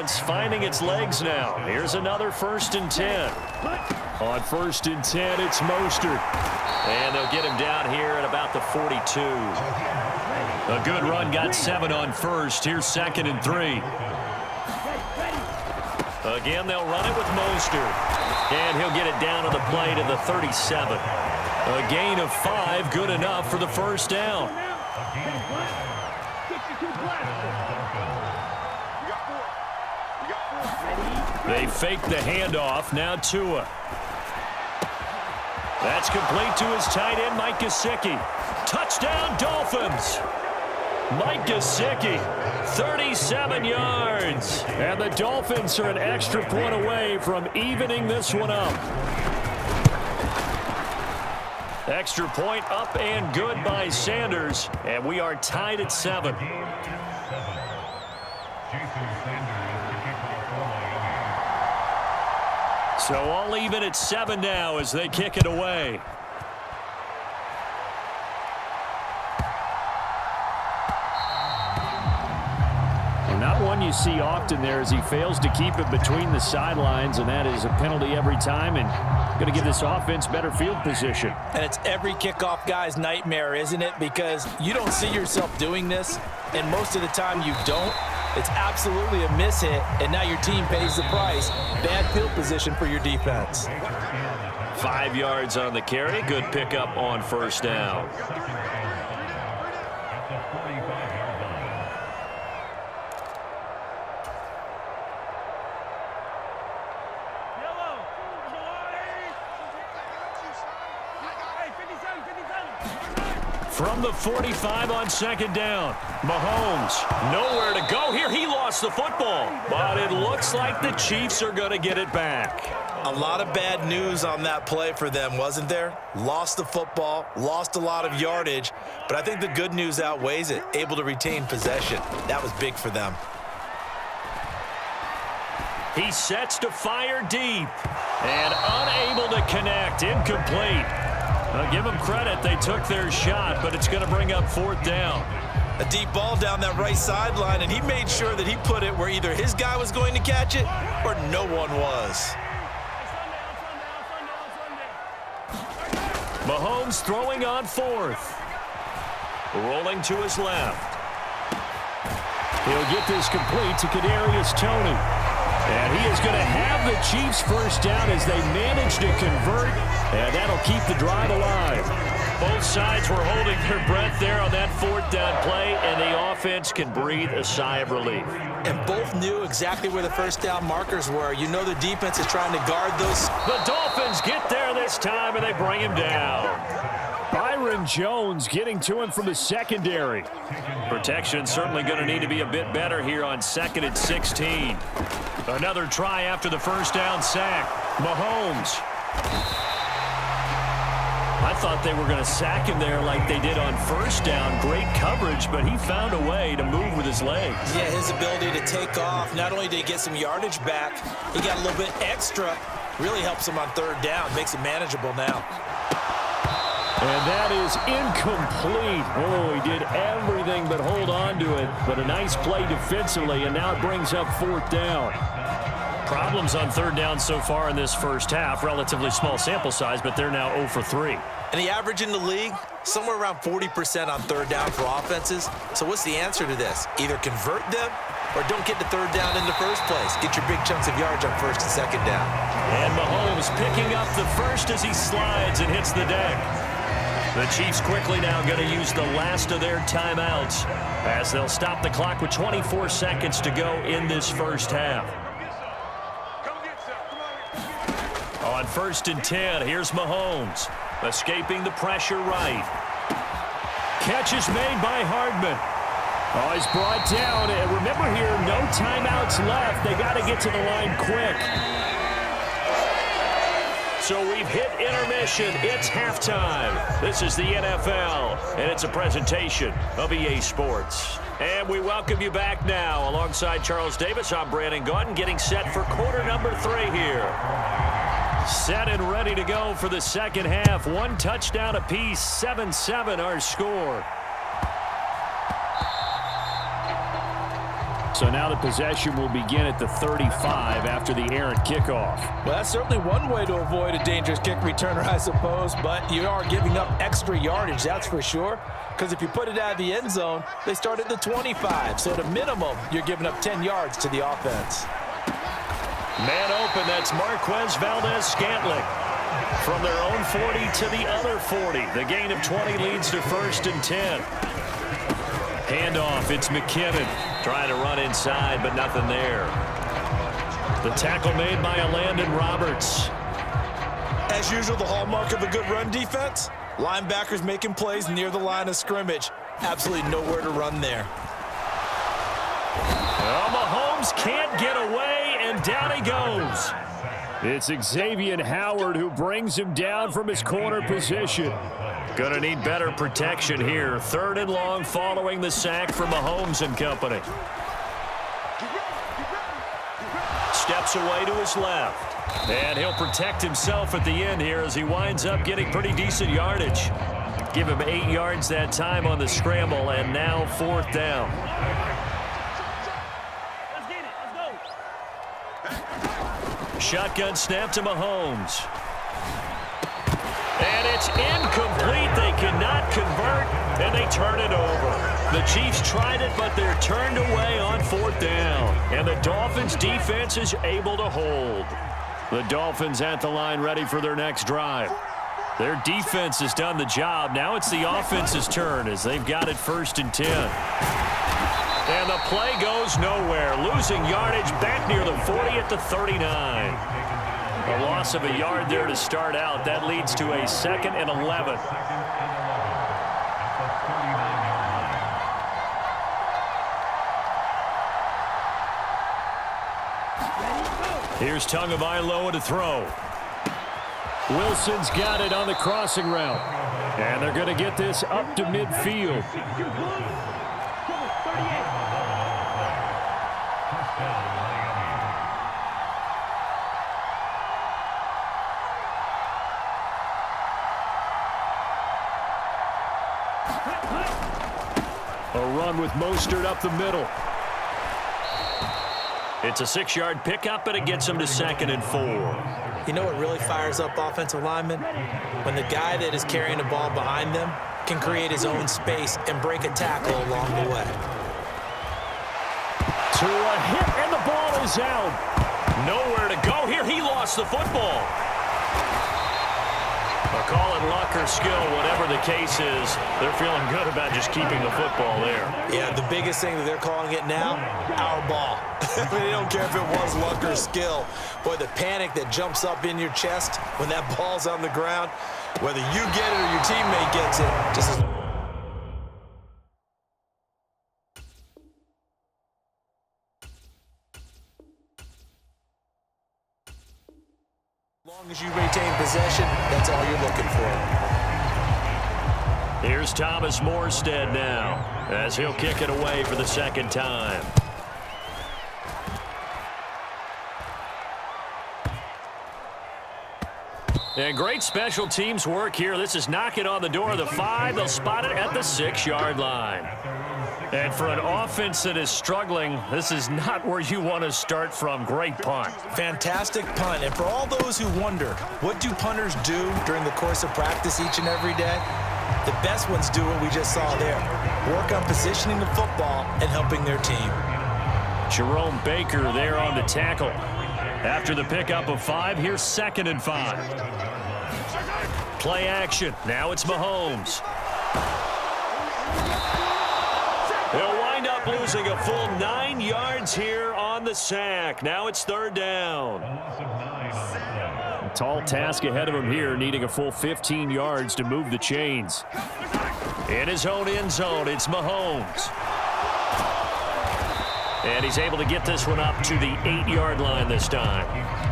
offense finding its legs now. Here's another 1st and 10. On 1st and 10, it's Mostert. And they'll get him down here at about the 42. A good run, got 7 on 1st. Here's 2nd and 3. Again, they'll run it with Mostert. And he'll get it down to the play to the 37. A gain of 5, good enough for the 1st down. They fake the handoff. Now Tua. That's complete to his tight end, Mike Gesicki. Touchdown, Dolphins. Mike Gesicki, 37 yards. And the Dolphins are an extra point away from evening this one up. Extra point up and good by Sanders. And we are tied at 7. So all even at 7 now as they kick it away. Well, not one you see often there as he fails to keep it between the sidelines, and that is a penalty every time, and going to give this offense better field position. And it's every kickoff guy's nightmare, isn't it? Because you don't see yourself doing this, and most of the time you don't. It's absolutely a mishit, and now your team pays the price. Bad field position for your defense. 5 yards on the carry. Good pickup on 1st down. From the 45 on 2nd down. Mahomes, nowhere to go here. He lost the football, but it looks like the Chiefs are going to get it back. A lot of bad news on that play for them, wasn't there? Lost the football, lost a lot of yardage, but I think the good news outweighs it. Able to retain possession. That was big for them. He sets to fire deep and unable to connect. Incomplete. I'll give them credit. They took their shot, but it's going to bring up 4th down. A deep ball down that right sideline, and he made sure that he put it where either his guy was going to catch it or no one was. Mahomes throwing on 4th. Rolling to his left. He'll get this complete to Kadarius Toney. And he is going to have the Chiefs 1st down as they manage to convert, and that'll keep the drive alive. Both sides were holding their breath there on that 4th down play, and the offense can breathe a sigh of relief. And both knew exactly where the 1st down markers were. You know the defense is trying to guard those. The Dolphins get there this time, and they bring him down. Byron Jones getting to him from the secondary. Protection certainly going to need to be a bit better here on 2nd and 16. Another try after the 1st down sack. Mahomes. I thought they were going to sack him there like they did on 1st down. Great coverage, but he found a way to move with his legs. Yeah, his ability to take off. Not only did he get some yardage back, he got a little bit extra. Really helps him on 3rd down. Makes it manageable now. And that is incomplete. Oh, he did everything but hold on to it. But a nice play defensively, and now it brings up 4th down. Problems on 3rd down so far in this 1st half. Relatively small sample size, but they're now 0 for 3. And the average in the league, somewhere around 40% on 3rd down for offenses. So what's the answer to this? Either convert them or don't get to 3rd down in the first place. Get your big chunks of yards on 1st and 2nd down. And Mahomes picking up the 1st as he slides and hits the deck. The Chiefs quickly now going to use the last of their timeouts as they'll stop the clock with 24 seconds to go in this 1st half. On 1st and 10, here's Mahomes. Escaping the pressure right. Catch is made by Hardman. Oh, he's brought down. And remember here, no timeouts left. They got to get to the line quick. So we've hit intermission. It's halftime. This is the NFL, and it's a presentation of EA Sports. And we welcome you back now. Alongside Charles Davis, I'm Brandon Gaudin, getting set for quarter number 3 here. Set and ready to go for the 2nd half. 1 touchdown apiece, 7-7 our score. So now the possession will begin at the 35 after the errant kickoff. Well, that's certainly one way to avoid a dangerous kick returner, I suppose, but you are giving up extra yardage, that's for sure, because if you put it out of the end zone, they start at the 25. So at a minimum, you're giving up 10 yards to the offense. Man open, that's Marquez Valdez-Scantling. From their own 40 to the other 40. The gain of 20 leads to 1st and 10. Handoff, it's McKinnon. Trying to run inside, but nothing there. The tackle made by Landon Roberts. As usual, the hallmark of a good run defense, linebackers making plays near the line of scrimmage. Absolutely nowhere to run there. Well, Mahomes can't get away, and down he goes. It's Xavier Howard who brings him down from his corner position. Gonna need better protection here. 3rd and long following the sack from Mahomes and company. Steps away to his left. And he'll protect himself at the end here as he winds up getting pretty decent yardage. Give him 8 yards that time on the scramble, and now 4th down. Shotgun snap to Mahomes. And it's incomplete. They cannot convert, and they turn it over. The Chiefs tried it, but they're turned away on 4th down. And the Dolphins' defense is able to hold. The Dolphins at the line ready for their next drive. Their defense has done the job. Now it's the offense's turn as they've got it 1st and 10. And the play goes nowhere. Losing yardage back near the 40 at the 39. A loss of a yard there to start out. That leads to a 2nd and 11. Here's Tagovailoa to throw. Wilson's got it on the crossing route. And they're going to get this up to midfield. A run with Mostert up the middle. It's a 6-yard pickup, and it gets him to 2nd and 4. You know what really fires up offensive linemen? When the guy that is carrying the ball behind them can create his own space and break a tackle along the way. To a hit, and the ball is out. Nowhere to go here. He lost the football. Call it luck or skill, whatever the case is, they're feeling good about just keeping the football there. Yeah, the biggest thing that they're calling it now, our ball. I mean, they don't care if it was luck or skill. Boy, the panic that jumps up in your chest when that ball's on the ground, whether you get it or your teammate gets it, just as long as you maintain possession, that's all you're looking for. Here's Thomas Morstead now, as he'll kick it away for the 2nd time. And great special teams work here. This is knocking on the door of the 5. They'll spot it at the 6-yard line. And for an offense that is struggling, this is not where you want to start from. Great punt. Fantastic punt. And for all those who wonder, what do punters do during the course of practice each and every day? The best ones do what we just saw there. Work on positioning the football and helping their team. Jerome Baker there on the tackle. After the pickup of 5, here's 2nd and 5. Play action. Now it's Mahomes. They'll wind up losing a full 9 yards here on the sack. Now it's 3rd down. A tall task ahead of him here, needing a full 15 yards to move the chains. In his own end zone, it's Mahomes. And he's able to get this one up to the 8-yard line this time.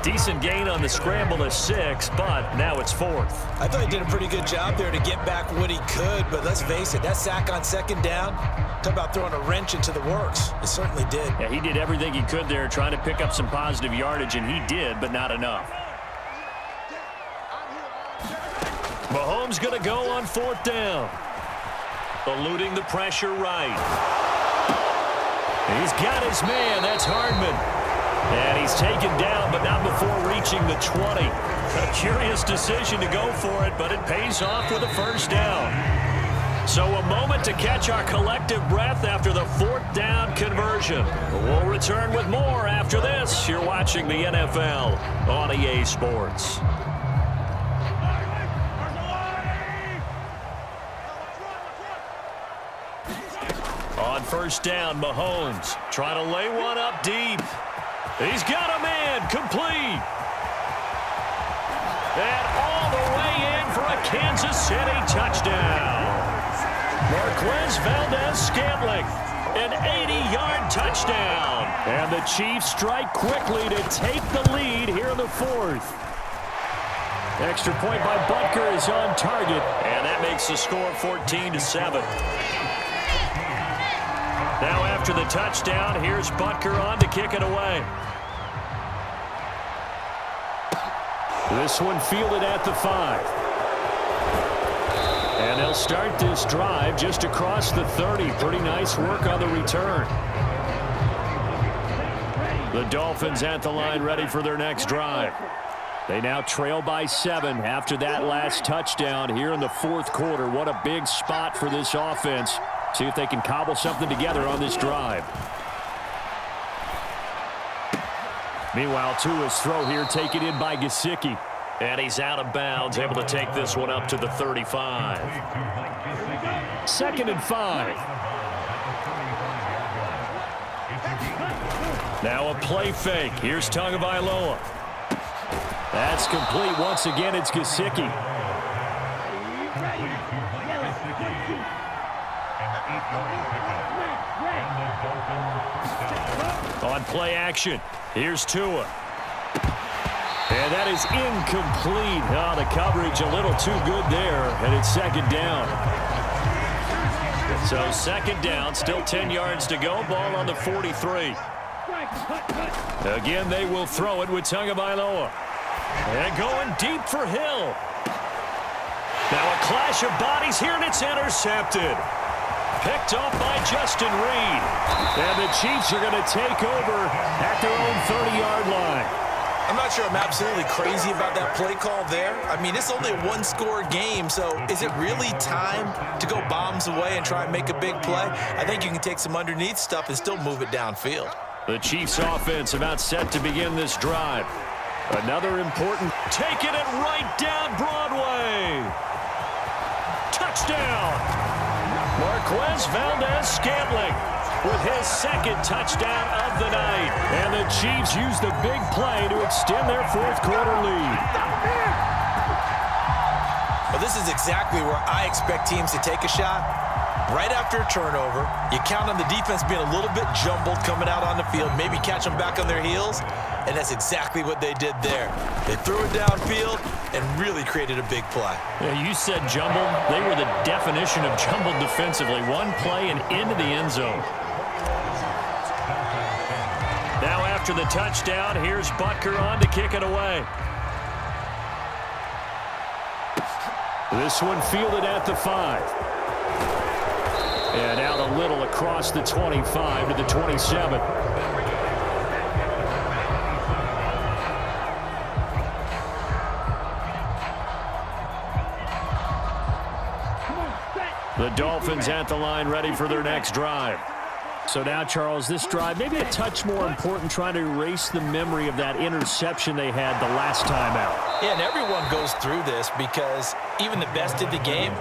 Decent gain on the scramble to 6, but now it's 4th. I thought he did a pretty good job there to get back what he could, but let's face it, that sack on 2nd down, talk about throwing a wrench into the works. It certainly did. Yeah, he did everything he could there trying to pick up some positive yardage, and he did, but not enough. Mahomes going to go on 4th down. Eluding the pressure right. He's got his man. That's Hardman. And he's taken down, but not before reaching the 20. A curious decision to go for it, but it pays off with a first down. So a moment to catch our collective breath after the 4th down conversion. We'll return with more after this. You're watching the NFL on EA Sports. On first down, Mahomes trying to lay one up deep. He's got a man, complete. And all the way in for a Kansas City touchdown. Marquez Valdez-Scantling, an 80-yard touchdown. And the Chiefs strike quickly to take the lead here in the 4th. Extra point by Butker is on target, and that makes the score 14-7. Now after the touchdown, here's Butker on to kick it away. This one fielded at the 5. And they'll start this drive just across the 30. Pretty nice work on the return. The Dolphins at the line ready for their next drive. They now trail by 7 after that last touchdown here in the 4th quarter. What a big spot for this offense. See if they can cobble something together on this drive. Meanwhile, Tua's throw here taken in by Gesicki. And he's out of bounds, able to take this one up to the 35. 2nd and 5. Now a play fake. Here's Tagovailoa. That's complete. Once again, it's Gesicki. On play action, here's Tua. And that is incomplete. Oh, the coverage a little too good there, and it's 2nd down. So 2nd down, still 10 yards to go. Ball on the 43. Again, they will throw it with Tagovailoa. And going deep for Hill. Now a clash of bodies here, and it's intercepted. Picked off by Justin Reed. And the Chiefs are going to take over at their own 30-yard line. I'm not sure I'm absolutely crazy about that play call there. I mean, it's only a one-score game, so is it really time to go bombs away and try and make a big play? I think you can take some underneath stuff and still move it downfield. The Chiefs offense about set to begin this drive. Another important, taking it right down Broadway. Touchdown. Marquez Valdez-Scantling with his 2nd touchdown of the night. And the Chiefs use the big play to extend their 4th quarter lead. Well, this is exactly where I expect teams to take a shot. Right after a turnover, you count on the defense being a little bit jumbled coming out on the field, maybe catch them back on their heels, and that's exactly what they did there. They threw it downfield and really created a big play. Yeah, you said jumbled. They were the definition of jumbled defensively. One play and into the end zone. Now after the touchdown, here's Butker on to kick it away. This one fielded at the 5. And out a little across the 25 to the 27. The Dolphins at the line ready for their next drive. So now, Charles, this drive maybe a touch more important, trying to erase the memory of that interception they had the last time out. Yeah, and everyone goes through this because even the best of the game,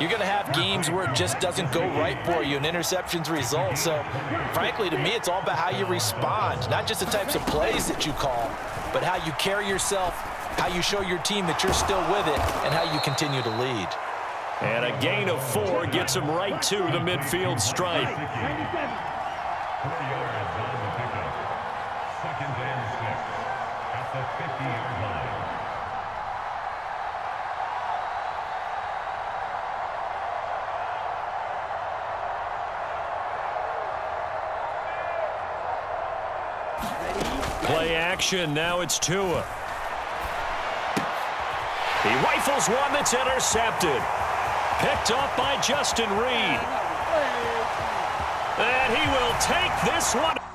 you're going to have games where it just doesn't go right for you, and interceptions result. So, frankly, to me, it's all about how you respond, not just the types of plays that you call, but how you carry yourself, how you show your team that you're still with it, and how you continue to lead. And a gain of 4 gets him right to the midfield stripe. Play action, now it's Tua. He rifles one that's intercepted. Picked off by Justin Reed. And he will take this one.